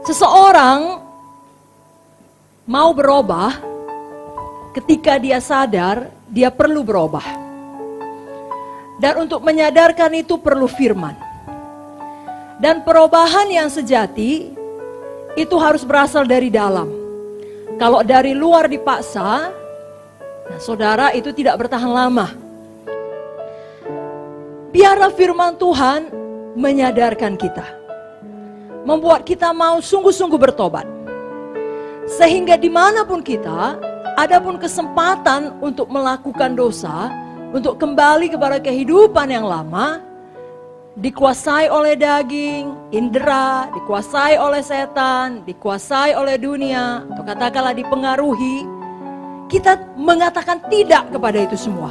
Seseorang mau berubah ketika dia sadar dia perlu berubah. Dan untuk menyadarkan itu perlu firman. Dan perubahan yang sejati itu harus berasal dari dalam. Kalau dari luar dipaksa, nah saudara, itu tidak bertahan lama. Biarlah firman Tuhan menyadarkan kita, membuat kita mau sungguh-sungguh bertobat. Sehingga dimanapun kita, adapun kesempatan untuk melakukan dosa, untuk kembali kepada kehidupan yang lama, dikuasai oleh daging, indera, dikuasai oleh setan, dikuasai oleh dunia, atau katakanlah dipengaruhi, kita mengatakan tidak kepada itu semua.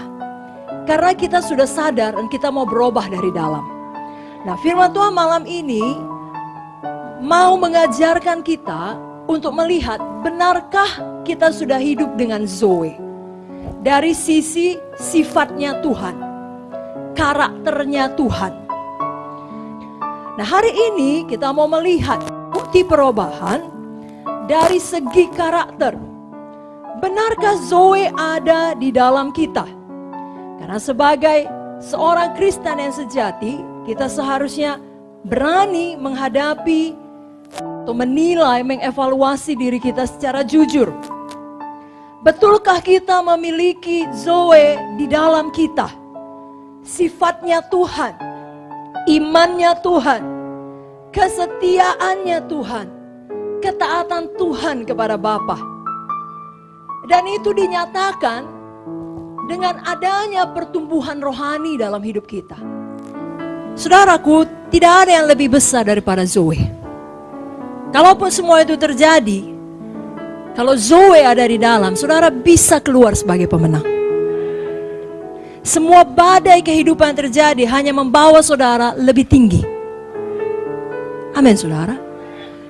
Karena kita sudah sadar dan kita mau berubah dari dalam. Nah, firman Tuhan malam ini mau mengajarkan kita untuk melihat benarkah kita sudah hidup dengan Zoe. Dari sisi sifatnya Tuhan, karakternya Tuhan. Nah, hari ini kita mau melihat bukti perubahan dari segi karakter. Benarkah Zoe ada di dalam kita? Karena sebagai seorang Kristen yang sejati, kita seharusnya berani menghadapi atau menilai, mengevaluasi diri kita secara jujur. Betulkah kita memiliki Zoe di dalam kita? Sifatnya Tuhan, imannya Tuhan, kesetiaannya Tuhan, ketaatan Tuhan kepada Bapa. Dan itu dinyatakan dengan adanya pertumbuhan rohani dalam hidup kita. Saudaraku, tidak ada yang lebih besar daripada Zoe. Kalaupun semua itu terjadi, kalau Zoe ada di dalam, saudara bisa keluar sebagai pemenang. Semua badai kehidupan yang terjadi hanya membawa saudara lebih tinggi. Amin, saudara.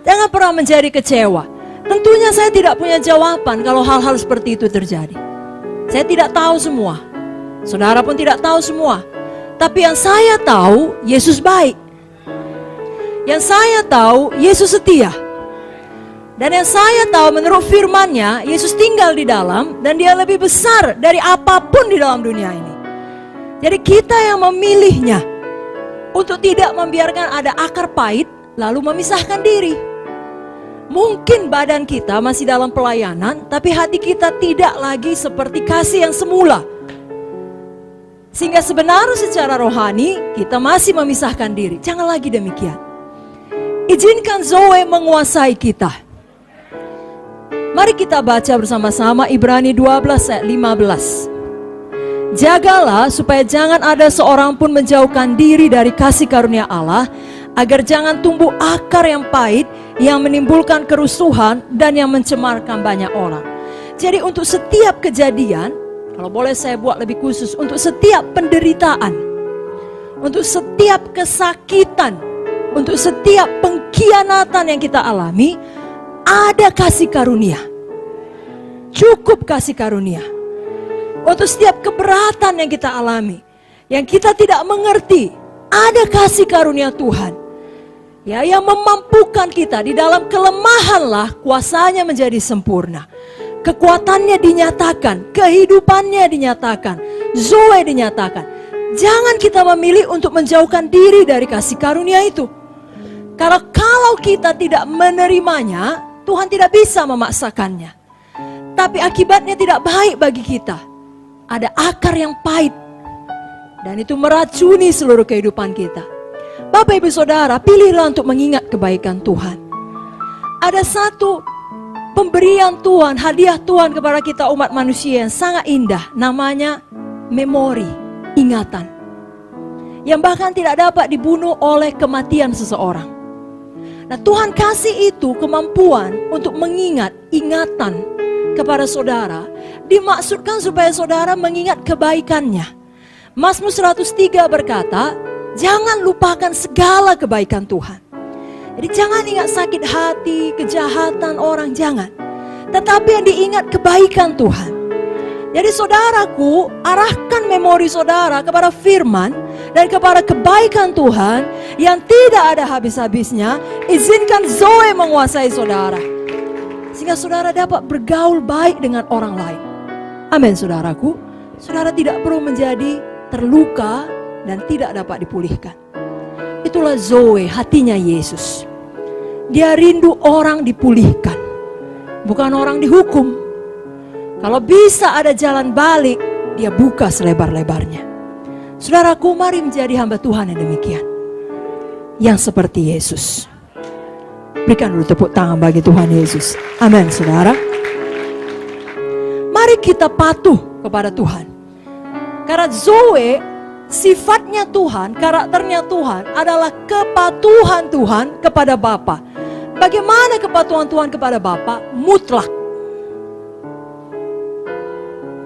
Jangan pernah menjadi kecewa. Tentunya saya tidak punya jawaban kalau hal-hal seperti itu terjadi. Saya tidak tahu semua. Saudara pun tidak tahu semua. Tapi yang saya tahu, Yesus baik. Yang saya tahu, Yesus setia. Dan yang saya tahu menurut firman-Nya, Yesus tinggal di dalam dan Dia lebih besar dari apapun di dalam dunia ini. Jadi kita yang memilihnya untuk tidak membiarkan ada akar pahit lalu memisahkan diri. Mungkin badan kita masih dalam pelayanan, tapi hati kita tidak lagi seperti kasih yang semula. Sehingga sebenarnya secara rohani kita masih memisahkan diri. Jangan lagi demikian. Izinkan Zoe menguasai kita. Mari kita baca bersama-sama Ibrani 12 ayat 15. Jagalah supaya jangan ada seorang pun menjauhkan diri dari kasih karunia Allah, agar jangan tumbuh akar yang pahit yang menimbulkan kerusuhan dan yang mencemarkan banyak orang. Jadi untuk setiap kejadian, kalau boleh saya buat lebih khusus, untuk setiap penderitaan, untuk setiap kesakitan, untuk setiap pengkhianatan yang kita alami, ada kasih karunia. Cukup kasih karunia. Untuk setiap keberatan yang kita alami, yang kita tidak mengerti, ada kasih karunia Tuhan. Ya, yang memampukan kita di dalam kelemahanlah kuasanya menjadi sempurna. Kekuatannya dinyatakan, kehidupannya dinyatakan, Zoe dinyatakan. Jangan kita memilih untuk menjauhkan diri dari kasih karunia itu. Karena kalau kita tidak menerimanya, Tuhan tidak bisa memaksakannya. Tapi akibatnya tidak baik bagi kita. Ada akar yang pahit. Dan itu meracuni seluruh kehidupan kita. Bapak ibu saudara, pilihlah untuk mengingat kebaikan Tuhan. Ada satu pemberian Tuhan, hadiah Tuhan kepada kita umat manusia yang sangat indah. Namanya memori, ingatan. Yang bahkan tidak dapat dibunuh oleh kematian seseorang. Nah, Tuhan kasih itu kemampuan untuk mengingat, ingatan kepada saudara. Dimaksudkan supaya saudara mengingat kebaikannya. Mazmur 103 berkata, jangan lupakan segala kebaikan Tuhan. Jadi jangan ingat sakit hati, kejahatan orang, jangan. Tetapi yang diingat kebaikan Tuhan. Jadi saudaraku, arahkan memori saudara kepada firman dan kepada kebaikan Tuhan yang tidak ada habis-habisnya. Izinkan Zoe menguasai saudara, sehingga saudara dapat bergaul baik dengan orang lain. Amin saudaraku. Saudara tidak perlu menjadi terluka dan tidak dapat dipulihkan. Itulah Zoe, hatinya Yesus. Dia rindu orang dipulihkan, bukan orang dihukum. Kalau bisa ada jalan balik, dia buka selebar-lebarnya. Saudaraku, mari menjadi hamba Tuhan yang demikian, yang seperti Yesus. Berikan dulu tepuk tangan bagi Tuhan Yesus. Amin saudara. Mari kita patuh kepada Tuhan. Karena Zoe, sifatnya Tuhan, karakternya Tuhan adalah kepatuhan Tuhan kepada Bapa. Bagaimana kepatuhan Tuhan kepada Bapa? Mutlak,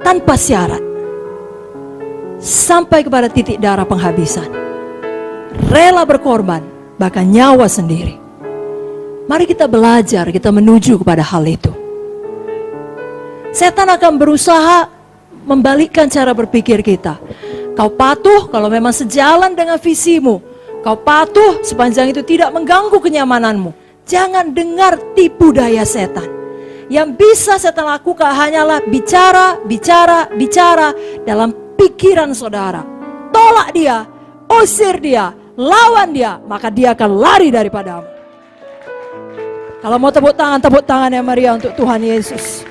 tanpa syarat, sampai kepada titik darah penghabisan. Rela berkorban, bahkan nyawa sendiri. Mari kita belajar, kita menuju kepada hal itu. Setan akan berusaha membalikkan cara berpikir kita. Kau patuh kalau memang sejalan dengan visimu. Kau patuh sepanjang itu tidak mengganggu kenyamananmu. Jangan dengar tipu daya setan. Yang bisa setan lakukan hanyalah bicara dalam pikiran saudara. Tolak dia, usir dia, lawan dia, maka dia akan lari daripadamu. Kalau mau tepuk tangan yang meriah untuk Tuhan Yesus.